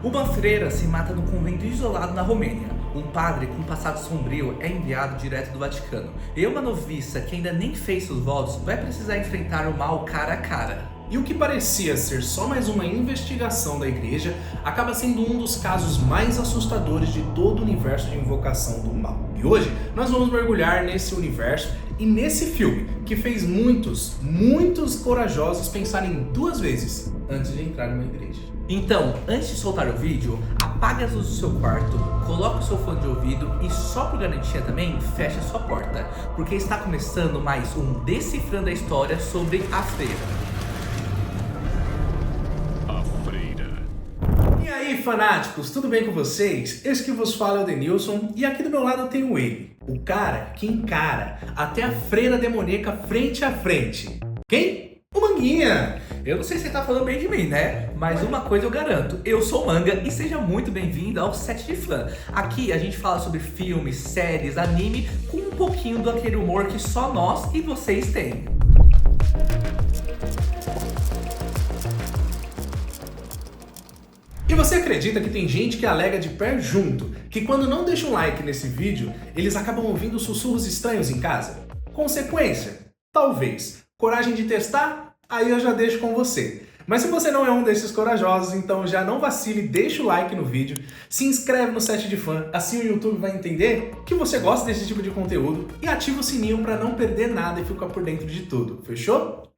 Uma freira se mata num convento isolado na Romênia. Um padre com passado sombrio é enviado direto do Vaticano. E uma noviça que ainda nem fez seus votos vai precisar enfrentar o mal cara a cara. E o que parecia ser só mais uma investigação da igreja acaba sendo um dos casos mais assustadores de todo o universo de Invocação do Mal. E hoje nós vamos mergulhar nesse universo e nesse filme que fez muitos corajosos pensarem duas vezes antes de entrar numa igreja. Então, antes de soltar o vídeo, apague as luzes do seu quarto, coloque o seu fone de ouvido e só por garantia também, feche a sua porta, porque está começando mais um Decifrando a História sobre a Freira. E aí, fanáticos, tudo bem com vocês? Esse que vos fala é o Denilson e aqui do meu lado eu tenho ele, o cara que encara até a freira demoníaca frente a frente. Quem? O Manguinha! Eu não sei se você tá falando bem de mim, né? Mas uma coisa eu garanto, eu sou o Manga e seja muito bem-vindo ao Set de Fã. Aqui a gente fala sobre filmes, séries, anime, com um pouquinho daquele humor que só nós e vocês têm. E você acredita que tem gente que alega de pé junto que quando não deixa um like nesse vídeo, eles acabam ouvindo sussurros estranhos em casa? Consequência? Talvez. Coragem de testar? Aí eu já deixo com você. Mas se você não é um desses corajosos, então já não vacile, deixa o like no vídeo, se inscreve no Set de Fã, assim o YouTube vai entender que você gosta desse tipo de conteúdo e ativa o sininho para não perder nada e ficar por dentro de tudo, fechou?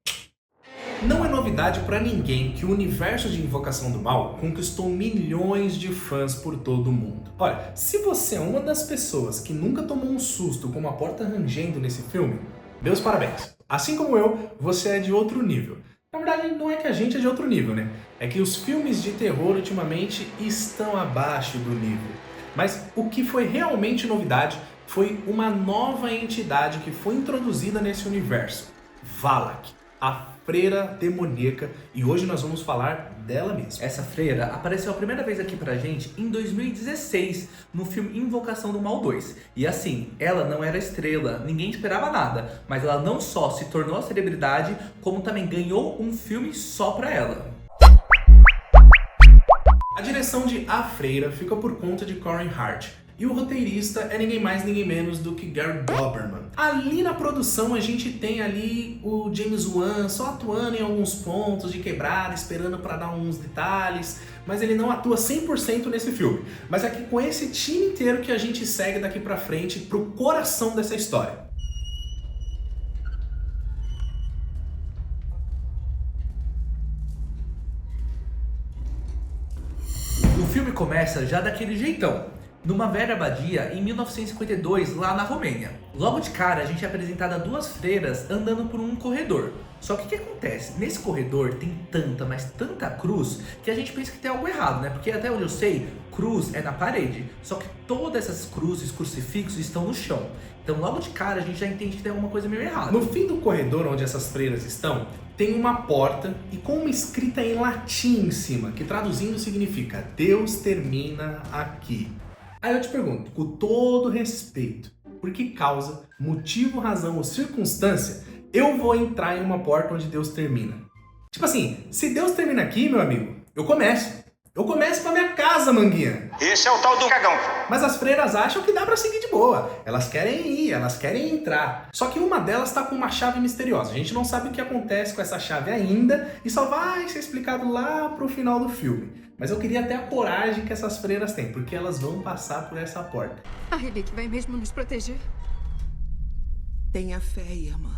Não é novidade para ninguém que o universo de Invocação do Mal conquistou milhões de fãs por todo o mundo. Olha, se você é uma das pessoas que nunca tomou um susto com uma porta rangendo nesse filme, meus parabéns. Assim como eu, você é de outro nível. Na verdade, não é que a gente é de outro nível, né? É que os filmes de terror ultimamente estão abaixo do nível. Mas o que foi realmente novidade foi uma nova entidade que foi introduzida nesse universo. Valak, a freira demoníaca, e hoje nós vamos falar dela mesma. Essa freira apareceu a primeira vez aqui pra gente em 2016, no filme Invocação do Mal 2. E assim, ela não era estrela, ninguém esperava nada, mas ela não só se tornou a celebridade, como também ganhou um filme só pra ela. A direção de A Freira fica por conta de Corin Hart. E o roteirista é ninguém mais, ninguém menos do que Gary Dauberman. Ali na produção a gente tem ali o James Wan só atuando em alguns pontos de quebrada, esperando para dar uns detalhes, mas ele não atua 100% nesse filme. Mas é que com esse time inteiro que a gente segue daqui pra frente pro coração dessa história. O filme começa já daquele jeitão, numa velha abadia em 1952, lá na Romênia. Logo de cara, a gente é apresentada a duas freiras andando por um corredor. Só que o que acontece? Nesse corredor tem tanta, mas tanta cruz, que a gente pensa que tem algo errado, né? Porque até onde eu sei, cruz é na parede. Só que todas essas cruzes, crucifixos, estão no chão. Então logo de cara a gente já entende que tem alguma coisa meio errada. No fim do corredor onde essas freiras estão, tem uma porta e com uma escrita em latim em cima, que traduzindo significa Deus termina aqui. Aí eu te pergunto, com todo respeito, por que causa, motivo, razão ou circunstância, eu vou entrar em uma porta onde Deus termina? Tipo assim, se Deus termina aqui, meu amigo, eu começo. Eu começo pra minha casa, Manguinha. Esse é o tal do cagão. Mas as freiras acham que dá pra seguir de boa. Elas querem ir, elas querem entrar. Só que uma delas tá com uma chave misteriosa. A gente não sabe o que acontece com essa chave ainda e só vai ser explicado lá pro final do filme. Mas eu queria até a coragem que essas freiras têm, porque elas vão passar por essa porta. A Rebeca vai mesmo nos proteger? Tenha fé, irmã.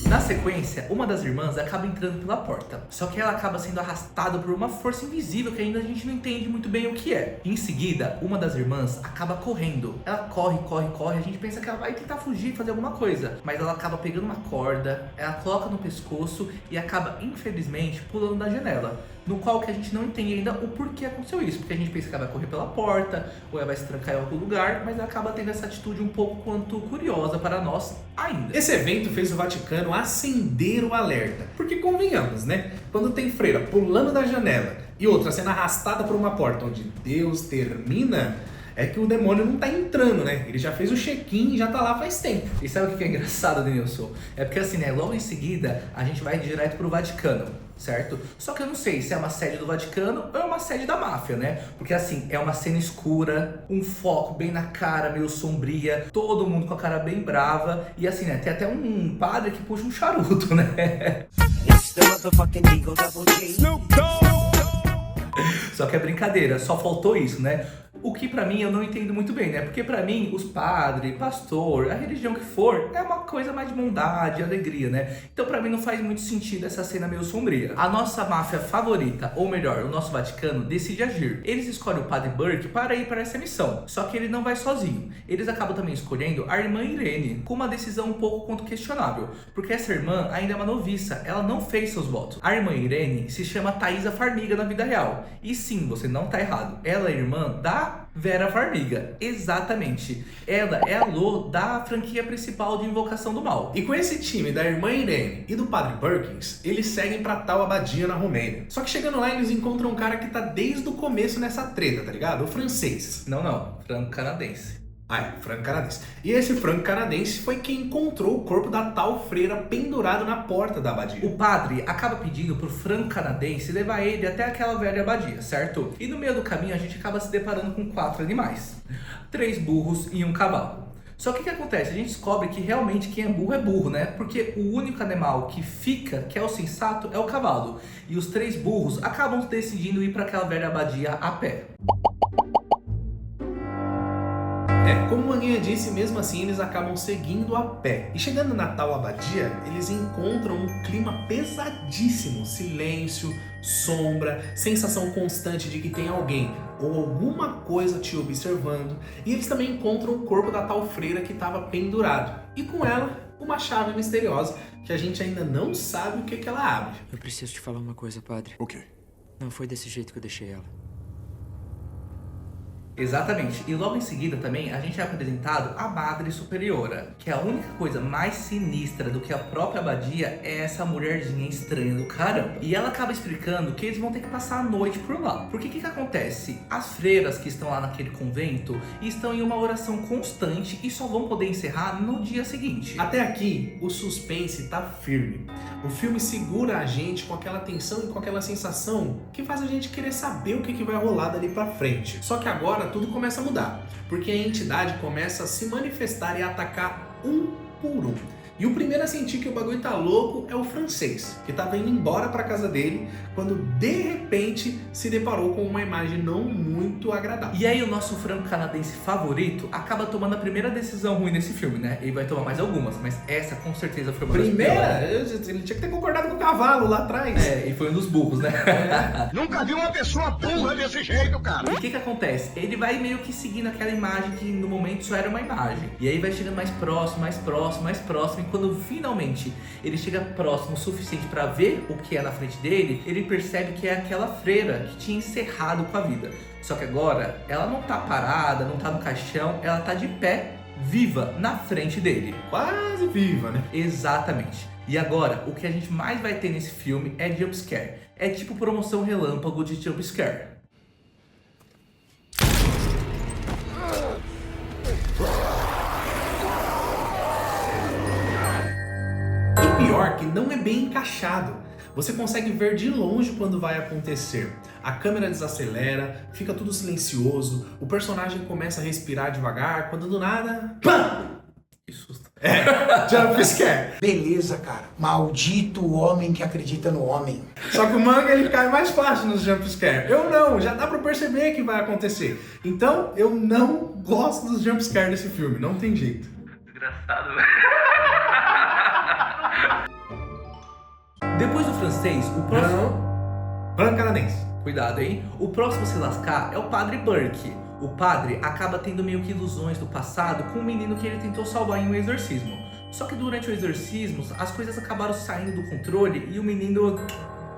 Na sequência, uma das irmãs acaba entrando pela porta, só que ela acaba sendo arrastada por uma força invisível que ainda a gente não entende muito bem o que é. Em seguida, uma das irmãs acaba correndo. Ela corre, a gente pensa que ela vai tentar fugir, fazer alguma coisa, mas ela acaba pegando uma corda, ela coloca no pescoço e acaba, infelizmente, pulando da janela. No qual que a gente não entende ainda o porquê aconteceu isso, porque a gente pensa que ela vai correr pela porta, ou ela vai se trancar em algum lugar, mas ela acaba tendo essa atitude um pouco quanto curiosa para nós ainda. Esse evento fez o Vaticano acender o alerta, porque convenhamos, né? Quando tem freira pulando da janela e outra sendo arrastada por uma porta onde Deus termina, é que o demônio não tá entrando, né? Ele já fez o check-in e já tá lá faz tempo. E sabe o que é engraçado, Denilson? É porque assim, né, logo em seguida, a gente vai direto pro Vaticano. certo? Só que eu não sei se é uma sede do Vaticano ou é uma sede da máfia, né? Porque assim, é uma cena escura, um foco bem na cara, meio sombria, todo mundo com a cara bem brava. E assim, né, tem até um padre que puxa um charuto, né? Só que é brincadeira, só faltou isso, né? O que pra mim eu não entendo muito bem, né? Porque pra mim, os padres, pastor, a religião que for, é uma coisa mais de bondade, alegria, né? Então pra mim não faz muito sentido essa cena meio sombria. A nossa máfia favorita, ou melhor, o nosso Vaticano, decide agir. Eles escolhem o padre Burke para ir para essa missão. Só que ele não vai sozinho. Eles acabam também escolhendo a irmã Irene, com uma decisão um pouco quanto questionável. Porque essa irmã ainda é uma noviça, ela não fez seus votos. A irmã Irene se chama Thaisa Farmiga na vida real. E sim, você não tá errado. Ela é irmã da Vera Farmiga, exatamente. Ela é a Lô da franquia principal de Invocação do Mal. E com esse time da irmã Irene e do padre Perkins, eles seguem pra tal abadia na Romênia. Só que chegando lá, eles encontram um cara que tá desde o começo nessa treta, tá ligado? O francês. Não, franco-canadense. Franco-canadense. E esse franco-canadense foi quem encontrou o corpo da tal freira pendurado na porta da abadia. O padre acaba pedindo pro franco-canadense levar ele até aquela velha abadia, certo? E no meio do caminho a gente acaba se deparando com 4 animais. 3 burros e um cavalo. Só que o que acontece? A gente descobre que realmente quem é burro, né? Porque o único animal que fica, que é o sensato, é o cavalo. E os 3 burros acabam decidindo ir para aquela velha abadia a pé. Como o Manguinha disse, mesmo assim eles acabam seguindo a pé. E chegando na tal abadia, eles encontram um clima pesadíssimo. Silêncio, sombra, sensação constante de que tem alguém ou alguma coisa te observando. E eles também encontram o corpo da tal freira que estava pendurado. E com ela, uma chave misteriosa que a gente ainda não sabe o que ela abre. Eu preciso te falar uma coisa, padre. O quê? Não foi desse jeito que eu deixei ela. Exatamente, e logo em seguida também a gente é apresentado a Madre Superiora, que é a única coisa mais sinistra do que a própria abadia é essa mulherzinha estranha do caramba. E ela acaba explicando que eles vão ter que passar a noite por lá. Porque o que acontece? As freiras que estão lá naquele convento estão em uma oração constante e só vão poder encerrar no dia seguinte. Até aqui, o suspense tá firme. O filme segura a gente com aquela tensão e com aquela sensação que faz a gente querer saber o que vai rolar dali pra frente. Só que agora tudo começa a mudar, porque a entidade começa a se manifestar e a atacar um por um. E o primeiro a sentir que o bagulho tá louco é o francês, que tava indo embora pra casa dele, quando de repente se deparou com uma imagem não muito agradável. E aí o nosso franco-canadense favorito acaba tomando a primeira decisão ruim nesse filme, né? Ele vai tomar mais algumas, mas essa com certeza foi uma das piores. Ele tinha que ter concordado com o cavalo lá atrás. E foi um dos burros, né? Nunca vi uma pessoa burra desse jeito, cara. E o que acontece? Ele vai meio que seguindo aquela imagem que no momento só era uma imagem. E aí vai chegando mais próximo, mais próximo, mais próximo. E quando finalmente ele chega próximo o suficiente para ver o que é na frente dele, ele percebe que é aquela freira que tinha encerrado com a vida. Só que agora ela não tá parada, não tá no caixão, ela tá de pé, viva, na frente dele. Quase viva, né? Exatamente. E agora, o que a gente mais vai ter nesse filme é jumpscare. É tipo promoção relâmpago de jumpscare. E pior que não é bem encaixado. Você consegue ver de longe quando vai acontecer. A câmera desacelera, fica tudo silencioso, o personagem começa a respirar devagar, quando do nada... PAM! Que susto. Jump scare. Beleza, cara. Maldito o homem que acredita no homem. Só que o manga ele cai mais fácil nos jump scare. Eu não, já dá pra perceber que vai acontecer. Então eu não gosto dos jump scare desse filme, não tem jeito. Desgraçado, velho. Depois do francês, o próximo... Branco canadense. Cuidado, hein? O próximo a se lascar é o padre Burke. O padre acaba tendo meio que ilusões do passado com um menino que ele tentou salvar em um exorcismo. Só que durante o exorcismo, as coisas acabaram saindo do controle e o menino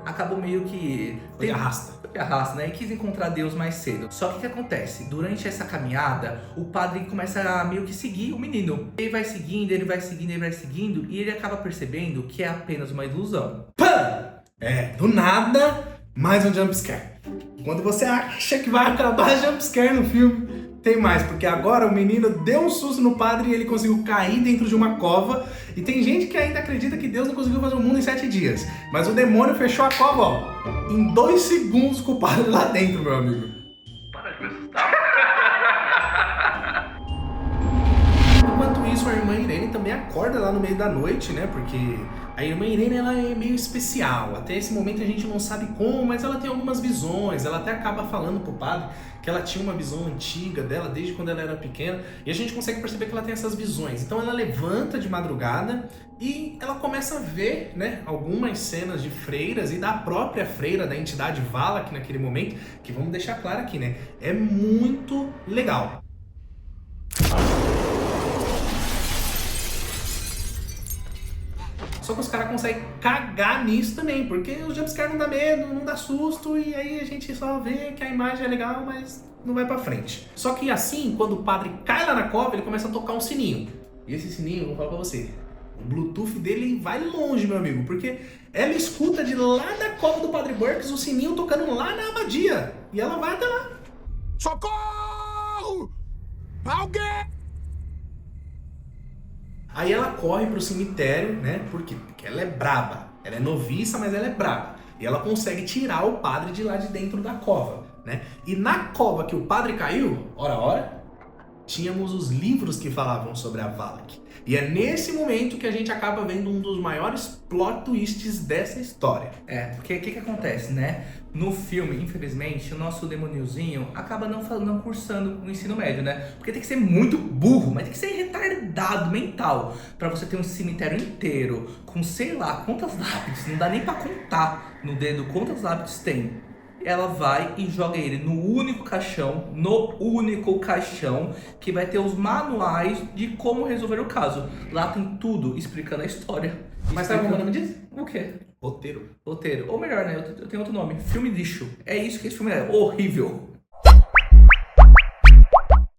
acabou meio que... Foi arrasta, né? E quis encontrar Deus mais cedo. Só que o que acontece? Durante essa caminhada, o padre começa a meio que seguir o menino. Ele vai seguindo, ele vai seguindo, ele vai seguindo e ele acaba percebendo que é apenas uma ilusão. Pam! Do nada, mais um jump scare. Quando você acha que vai acabar jump scare no filme, Tem mais, porque agora o menino deu um susto no padre e ele conseguiu cair dentro de uma cova. E tem gente que ainda acredita que Deus não conseguiu fazer o mundo em 7 dias. Mas o demônio fechou a cova, ó, em 2 segundos com o padre lá dentro, meu amigo. Para de me assustar. Enquanto isso, a irmã Irene também acorda lá no meio da noite, né? Porque a irmã Irene, ela é meio especial. Até esse momento a gente não sabe como, mas ela tem algumas visões. Ela até acaba falando pro padre que ela tinha uma visão antiga dela desde quando ela era pequena. E a gente consegue perceber que ela tem essas visões. Então ela levanta de madrugada e ela começa a ver, né, algumas cenas de freiras e da própria freira da entidade Valak naquele momento, que vamos deixar claro aqui, né? É muito legal. Só que os caras conseguem cagar nisso também, porque o jumpscare não dá medo, não dá susto, e aí a gente só vê que a imagem é legal, mas não vai pra frente. Só que assim, quando o padre cai lá na cova, ele começa a tocar um sininho. E esse sininho, eu vou falar pra você, o Bluetooth dele vai longe, meu amigo, porque ela escuta de lá da cova do Padre Burks o sininho tocando lá na abadia. E ela vai até lá. Socorro! Alguém! Aí ela corre pro cemitério, né? Por quê? Porque ela é braba. Ela é noviça, mas ela é braba. E ela consegue tirar o padre de lá de dentro da cova, né? E na cova que o padre caiu, ora, tínhamos os livros que falavam sobre a Valak. E é nesse momento que a gente acaba vendo um dos maiores plot twists dessa história. Porque o que acontece, né? No filme, infelizmente, o nosso demoniozinho acaba não cursando o ensino médio, né? Porque tem que ser muito burro, mas tem que ser retardado mental pra você ter um cemitério inteiro com sei lá quantas lápides, não dá nem pra contar no dedo quantas lápides tem. Ela vai e joga ele no único caixão que vai ter os manuais de como resolver o caso. Lá tem tudo explicando a história. Mas sabe como o nome disso? O quê? Roteiro. Roteiro. Ou melhor, né? Eu tenho outro nome. Filme lixo. É isso que esse filme é. Horrível.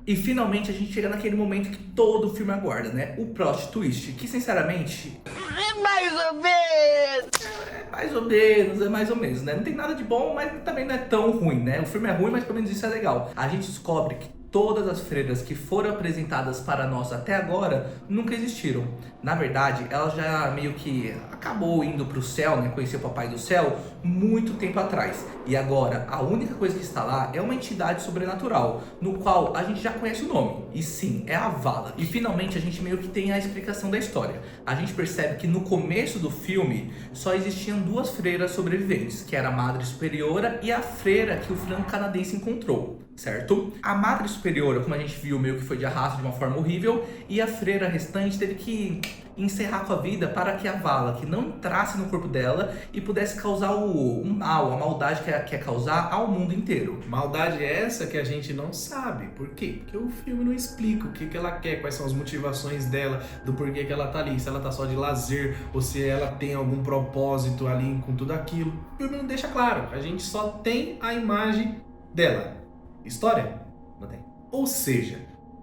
E finalmente a gente chega naquele momento que todo filme aguarda, né? O plot twist. Que sinceramente... É mais ou menos! É mais ou menos, né? Não tem nada de bom, mas também não é tão ruim, né? O filme é ruim, mas pelo menos isso é legal. A gente descobre que todas as freiras que foram apresentadas para nós até agora nunca existiram. Na verdade, ela já meio que acabou indo para o céu, né? Conheceu o Papai do Céu muito tempo atrás. E agora, a única coisa que está lá é uma entidade sobrenatural, no qual a gente já conhece o nome. E sim, é a Vala. E finalmente a gente meio que tem a explicação da história. A gente percebe que no começo do filme só existiam 2 freiras sobreviventes, que era a Madre Superiora e a freira que o franco-canadense encontrou, certo? A Madre Superiora, como a gente viu, meio que foi de arrasto de uma forma horrível, e a freira restante teve que encerrar com a vida para que a Vala que não entrasse no corpo dela e pudesse causar o mal, a maldade que quer causar ao mundo inteiro. Maldade é essa que a gente não sabe. Por quê? Porque o filme não explica o que ela quer, quais são as motivações dela, do porquê que ela tá ali, se ela tá só de lazer ou se ela tem algum propósito ali com tudo aquilo. O filme não deixa claro, a gente só tem a imagem dela. História? Não tem. Ou seja,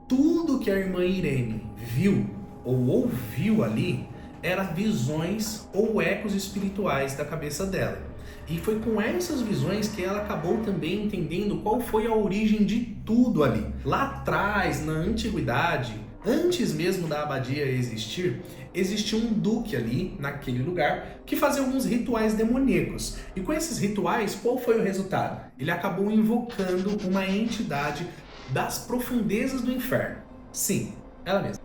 tudo que a irmã Irene viu ou ouviu ali eram visões ou ecos espirituais da cabeça dela. E foi com essas visões que ela acabou também entendendo qual foi a origem de tudo ali. Lá atrás, na antiguidade, antes mesmo da abadia existir, existia um duque ali, naquele lugar, que fazia alguns rituais demoníacos. E com esses rituais, qual foi o resultado? Ele acabou invocando uma entidade das profundezas do inferno. Sim, ela mesma.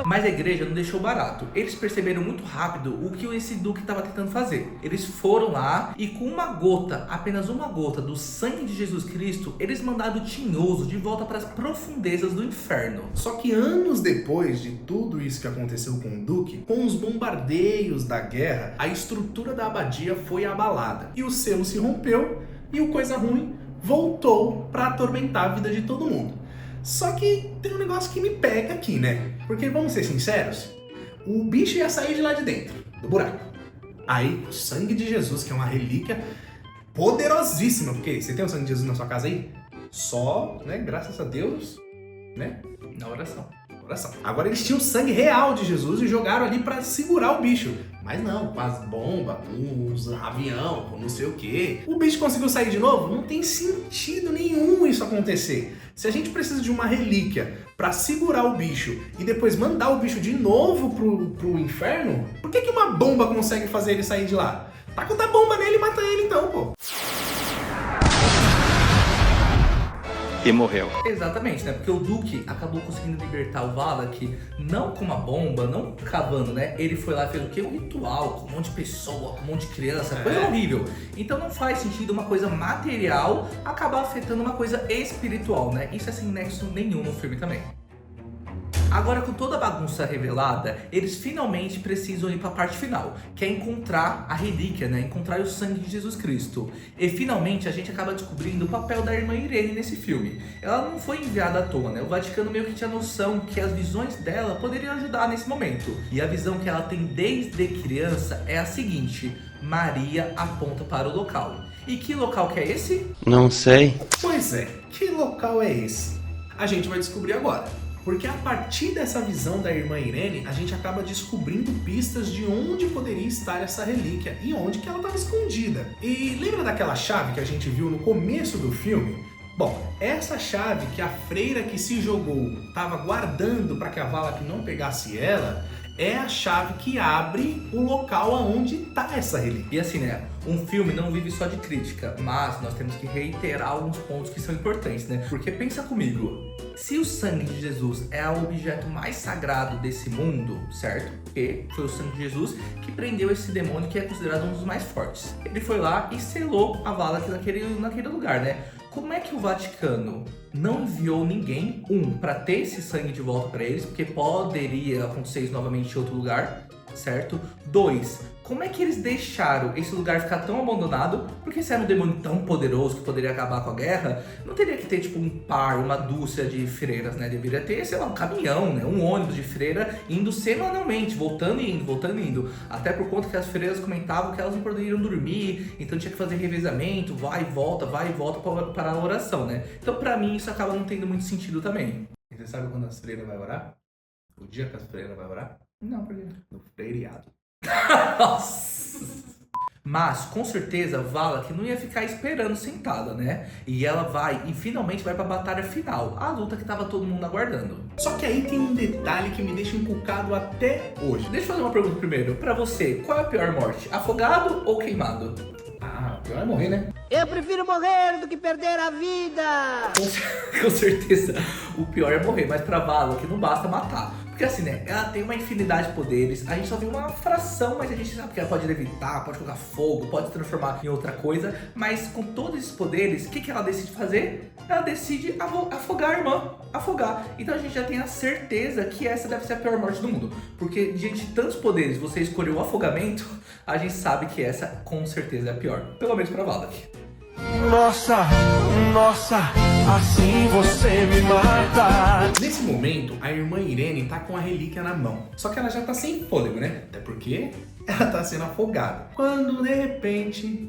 Mas a igreja não deixou barato. Eles perceberam muito rápido o que esse duque estava tentando fazer. Eles foram lá e com uma gota, apenas uma gota do sangue de Jesus Cristo, eles mandaram o tinhoso de volta para as profundezas do inferno. Só que anos depois de tudo isso que aconteceu com o duque, com os bombardeios da guerra, a estrutura da abadia foi abalada. E o selo se rompeu e o coisa ruim voltou para atormentar a vida de todo mundo. Só que tem um negócio que me pega aqui, né? Porque, vamos ser sinceros, o bicho ia sair de lá de dentro, do buraco. Aí, o sangue de Jesus, que é uma relíquia poderosíssima, porque você tem o sangue de Jesus na sua casa aí? Só, né, graças a Deus, né? Na oração. Agora eles tinham o sangue real de Jesus e jogaram ali pra segurar o bicho. Mas não, com as bombas, com os avião, com não sei o quê. O bicho conseguiu sair de novo? Não tem sentido nenhum isso acontecer? Se a gente precisa de uma relíquia pra segurar o bicho e depois mandar o bicho de novo pro inferno, por que uma bomba consegue fazer ele sair de lá? Taca outra bomba nele e mata ele então, pô. E morreu. Exatamente, né? Porque o Duque acabou conseguindo libertar o Valak não com uma bomba, não cavando, né? Ele foi lá e fez o quê? Um ritual com um monte de pessoa, com um monte de criança, coisa horrível. Então não faz sentido uma coisa material acabar afetando uma coisa espiritual, né? Isso é sem nexo nenhum no filme também. Agora, com toda a bagunça revelada, eles finalmente precisam ir para a parte final, que é encontrar a relíquia, né? Encontrar o sangue de Jesus Cristo. E finalmente a gente acaba descobrindo o papel da irmã Irene nesse filme. Ela não foi enviada à toa, né? O Vaticano meio que tinha noção que as visões dela poderiam ajudar nesse momento. E a visão que ela tem desde criança é a seguinte: Maria aponta para o local. E que local que é esse? Não sei. Pois é, que local é esse? A gente vai descobrir agora. Porque a partir dessa visão da irmã Irene, a gente acaba descobrindo pistas de onde poderia estar essa relíquia e onde que ela estava escondida. E lembra daquela chave que a gente viu no começo do filme? Bom, essa chave que a freira que se jogou estava guardando para que a Valak não pegasse ela, é a chave que abre o local aonde está essa relíquia. E assim, né? Um filme não vive só de crítica, mas nós temos que reiterar alguns pontos que são importantes, né? Porque pensa comigo, se o sangue de Jesus é o objeto mais sagrado desse mundo, certo? Porque foi o sangue de Jesus que prendeu esse demônio que é considerado um dos mais fortes. Ele foi lá e selou a Valak naquele lugar, né? Como é que o Vaticano não enviou ninguém, para ter esse sangue de volta para eles, porque poderia acontecer isso novamente em outro lugar, certo? 2, como é que eles deixaram esse lugar ficar tão abandonado? Porque se era um demônio tão poderoso que poderia acabar com a guerra, não teria que ter tipo uma dúzia de freiras, né? Deveria ter, sei lá, um caminhão, né? Um ônibus de freira indo semanalmente, voltando e indo. Até por conta que as freiras comentavam que elas não poderiam dormir, então tinha que fazer revezamento, vai e volta para a oração, né? Então pra mim isso acaba não tendo muito sentido também. E você sabe quando as freiras vai orar? O dia que as freiras vai orar? Não, por quê? No freiriado. Nossa. Mas, com certeza, Valak não ia ficar esperando sentada, né? E ela vai e finalmente vai pra batalha final, a luta que tava todo mundo aguardando. Só que aí tem um detalhe que me deixa encucado até hoje. Deixa eu fazer uma pergunta primeiro. Pra você, qual é a pior morte? Afogado ou queimado? Ah, o pior é morrer, né? Eu prefiro morrer do que perder a vida! Com certeza, o pior é morrer, mas pra Valak não basta matar. Porque assim, né, ela tem uma infinidade de poderes, a gente só vê uma fração, mas a gente sabe que ela pode levitar, pode colocar fogo, pode se transformar em outra coisa, mas com todos esses poderes, o que ela decide fazer? Ela decide afogar a irmã, afogar. Então a gente já tem a certeza que essa deve ser a pior morte do mundo, porque diante de tantos poderes, você escolheu o afogamento, a gente sabe que essa com certeza é a pior, pelo menos pra Valak. Nossa, assim você me mata. Nesse momento, a irmã Irene tá com a relíquia na mão. Só que ela já tá sem fôlego, né? Até porque ela tá sendo afogada. Quando, de repente,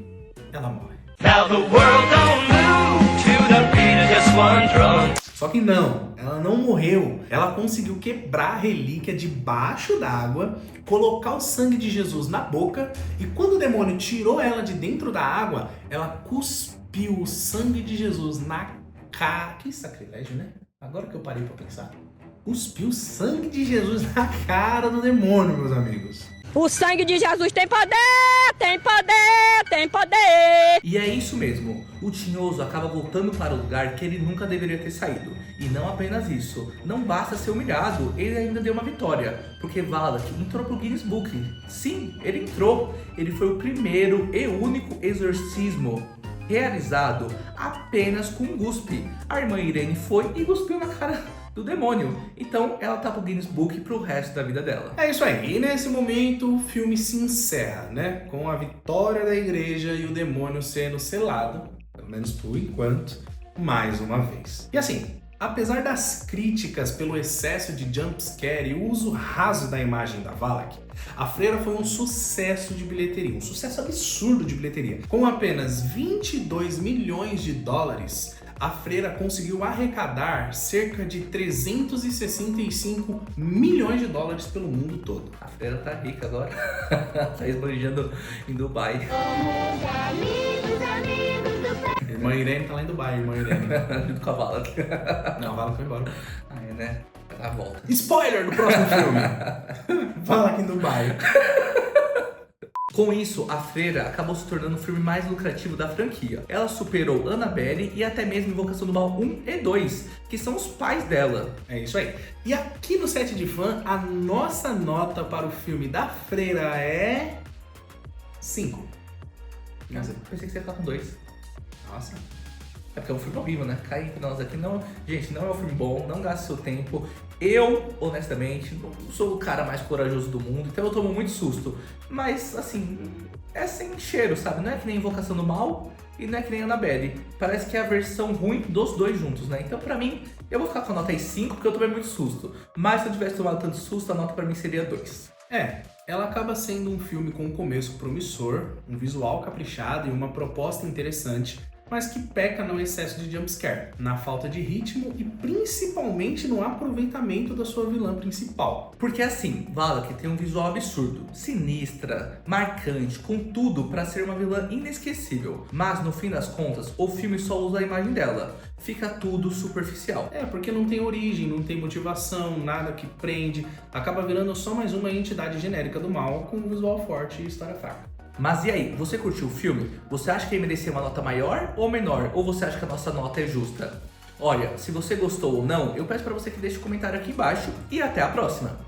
ela morre. Now the world don't move to the beat of just one drum. Só que não, ela não morreu. Ela conseguiu quebrar a relíquia debaixo d'água, colocar o sangue de Jesus na boca e quando o demônio tirou ela de dentro da água, ela cuspiu o sangue de Jesus na cara. Que sacrilégio, né? Agora que eu parei pra pensar. Cuspiu o sangue de Jesus na cara do demônio, meus amigos. O sangue de Jesus tem poder, tem poder, tem poder. E é isso mesmo, o Tinhoso acaba voltando para o lugar que ele nunca deveria ter saído. E não apenas isso, não basta ser humilhado, ele ainda deu uma vitória, porque Valak entrou pro Guinness Book. Sim, ele entrou, ele foi o primeiro e único exorcismo realizado apenas com um guspe. A irmã Irene foi e cuspiu na cara do demônio. Então ela tá pro Guinness Book pro resto da vida dela. É isso aí. E nesse momento o filme se encerra, né? Com a vitória da igreja e o demônio sendo selado, pelo menos por enquanto, mais uma vez. E assim, apesar das críticas pelo excesso de jumpscare e o uso raso da imagem da Valak, a freira foi um sucesso de bilheteria, um sucesso absurdo de bilheteria. Com apenas 22 milhões de dólares, a freira conseguiu arrecadar cerca de 365 milhões de dólares pelo mundo todo. A freira tá rica agora, tá esbanjando em Dubai. Irmã Irene tá lá em Dubai, irmã Irene. Junto com a Vala. Não, a Vala foi embora. Ah, é, né? Tá à volta. Spoiler do próximo filme! Fala aqui em Dubai. Com isso, A Freira acabou se tornando o filme mais lucrativo da franquia. Ela superou Annabelle e até mesmo Invocação do Mal 1 e 2, que são os pais dela. É isso aí. E aqui no Set de Fã, a nossa nota para o filme da Freira é 5. Nossa, pensei que você ia ficar com 2. Nossa. É porque é um filme horrível, né? Cai entre nós aqui. Não, gente, não é um filme bom, não gaste seu tempo. Eu, honestamente, não sou o cara mais corajoso do mundo, então eu tomo muito susto. Mas, assim, é sem cheiro, sabe? Não é que nem Invocação do Mal e não é que nem Annabelle. Parece que é a versão ruim dos dois juntos, né? Então, pra mim, eu vou ficar com a nota aí 5, porque eu tomei muito susto. Mas se eu tivesse tomado tanto susto, a nota pra mim seria 2. Ela acaba sendo um filme com um começo promissor, um visual caprichado e uma proposta interessante, mas que peca no excesso de jumpscare, na falta de ritmo e principalmente no aproveitamento da sua vilã principal. Porque assim, Vala que tem um visual absurdo, sinistra, marcante, com tudo pra ser uma vilã inesquecível. Mas no fim das contas, o filme só usa a imagem dela. Fica tudo superficial. Porque não tem origem, não tem motivação, nada que prende. Acaba virando só mais uma entidade genérica do mal com um visual forte e história fraca. Mas e aí, você curtiu o filme? Você acha que ele merecia uma nota maior ou menor? Ou você acha que a nossa nota é justa? Olha, se você gostou ou não, eu peço pra você que deixe um comentário aqui embaixo e até a próxima!